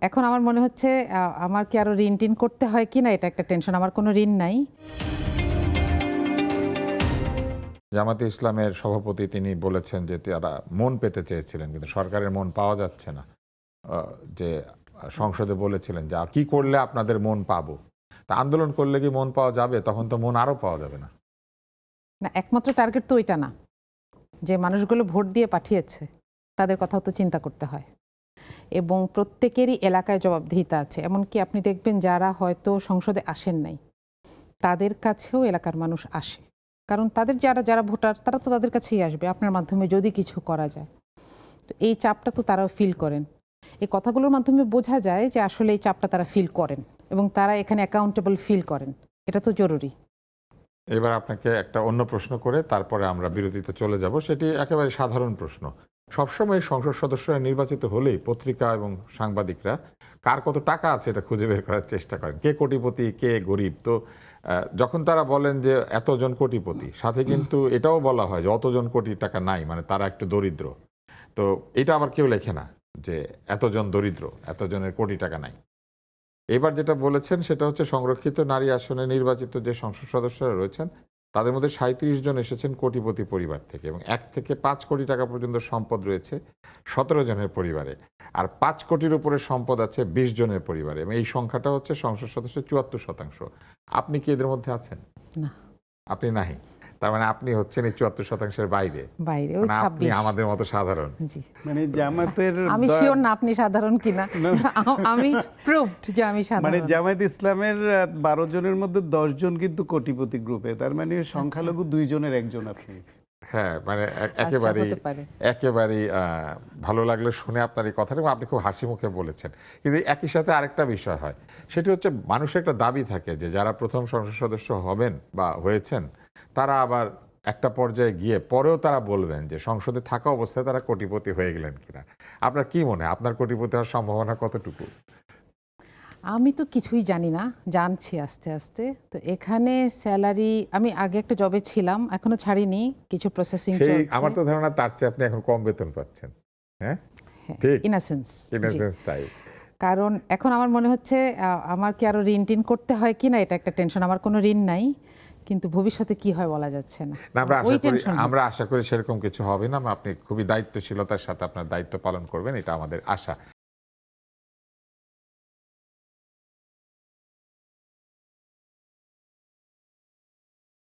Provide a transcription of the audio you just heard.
এখন আমার মনে হচ্ছে আমার কি আরো ঋণ টিন করতে হয় কিনা এটা একটা টেনশন। আমার কোনো ঋণ নাই। জামাতে ইসলামের সভাপতি তিনি বলেছেন যে তারা মন পেতে চেয়েছিলেন, কিন্তু সরকারের মন পাওয়া যাচ্ছে না। যে সংসদে বলেছিলেন যে কি করলে আপনাদের মন পাবো, তা আন্দোলন করলে কি মন পাওয়া যাবে? তখন তো মন আরো পাওয়া যাবে না। না, একমাত্র টার্গেট তো ওইটা না। যে মানুষগুলো ভোট দিয়ে পাঠিয়েছে তাদের কথাও তো চিন্তা করতে হয়, এবং প্রত্যেকেরই এলাকায় জবাবদিহিতা আছে। এমনকি আপনি দেখবেন যারা হয়তো সংসদে আসেন নাই তাদের কাছেও এলাকার মানুষ আসে, কারণ তাদের যারা যারা ভোটার তারা তো তাদের কাছেই আসবে আপনার মাধ্যমে যদি কিছু করা যায়। তো এই চাপটা তো তারাও ফিল করেন। এই কথাগুলোর মাধ্যমে বোঝা যায় যে আসলে এই চাপটা তারা ফিল করেন এবং তারা এখানে অ্যাকাউন্টেবল ফিল করেন। এটা তো জরুরি। এবার আপনাকে একটা অন্য প্রশ্ন করে তারপরে আমরা বিরতিতে চলে যাব। সেটি একেবারে সাধারণ প্রশ্ন। সবসময় সংসদ সদস্যরা নির্বাচিত হলেই পত্রিকা এবং সাংবাদিকরা কার কত টাকা আছে এটা খুঁজে বের করার চেষ্টা করেন, কে কোটিপতি কে গরিব। তো যখন তারা বলেন যে এতজন কোটিপতি, সাথে কিন্তু এটাও বলা হয় যে অতজন কোটি টাকা নাই, মানে তারা একটু দরিদ্র। তো এটা আবার কেউ লেখে না যে এতজন দরিদ্র, এতজনের কোটি টাকা নাই। এবার যেটা বলেছেন সেটা হচ্ছে সংরক্ষিত নারী আসনে নির্বাচিত যে সংসদ সদস্যরা রয়েছেন তাদের মধ্যে ৩৭ জন এসেছেন কোটিপতি পরিবার থেকে, এবং ১ থেকে ৫ কোটি টাকা পর্যন্ত সম্পদ রয়েছে ১৭ জনের পরিবারে, আর ৫ কোটির উপরে সম্পদ আছে ২০ জনের পরিবারে, এবং এই সংখ্যাটা হচ্ছে সংসদ সদস্যের ৭৪%। আপনি কি এদের মধ্যে আছেন? না, আপনি নাহি। তার মানে আপনি হচ্ছেন এই ৭৪%-এর বাইরে। বাইরে ওই মানে আপনি ২৬। আমাদের মতো সাধারণ। জি, মানে জামাতের আমি শিওর না আপনি সাধারণ কিনা। আমি প্রুভড যে আমি মানে সাধারণ। জামায়াত ইসলামের ১২ জনের মধ্যে ১০ জন কিন্তু কোটিপতি গ্রুপে, তার মানে সংখ্যালঘু ২ জনের একজন আপনি। হ্যাঁ, মানে আচ্ছা, হতে পারে। একেবারেই ভালো লাগলো শুনে আপনার এই কথাটা, এবং আপনি খুব হাসি মুখে বলেছেন। কিন্তু একই সাথে আরেকটা বিষয় হয়, সেটি হচ্ছে মানুষের একটা দাবি থাকে যে যারা প্রথম সংসদ সদস্য হবেন বা হয়েছেন তারা আবার একটা পর্যায়ে গিয়ে পরেও তারা বলবেন যে সংসদে থাকা অবস্থায় তারা কোটিপতি হয়ে গেলেন কিনা। আপনার কি মনে হয় আপনার কোটিপতি হওয়ার সম্ভাবনা কতটুকু? আমি তো কিছুই জানি না, জানছি আস্তে আস্তে। তো এখানে স্যালারি, আমি আগে একটা জবে ছিলাম, এখনো ছাড়িনি, কিছু প্রসেসিং সেই চলছে। আমার তো ধারণা তার চেয়ে আপনি এখন কম বেতন পাচ্ছেন। হ্যাঁ, ঠিক। In a sense. In a sense তাই। কারণ এখন আমার মনে হচ্ছে আমার কি আরো ঋণ টিন করতে হয় কিনা এটা একটা টেনশন। আমার কোনো ঋণ নাই, কিন্তু ভবিষ্যতে কি হয় বলা যাচ্ছে না। না, ওই টেনশন আমরা আশা করি সেরকম কিছু হবে না। আপনি খুবই দায়িত্বশীলতার সাথে আপনার দায়িত্ব পালন করবেন, এটা আমাদের আশা।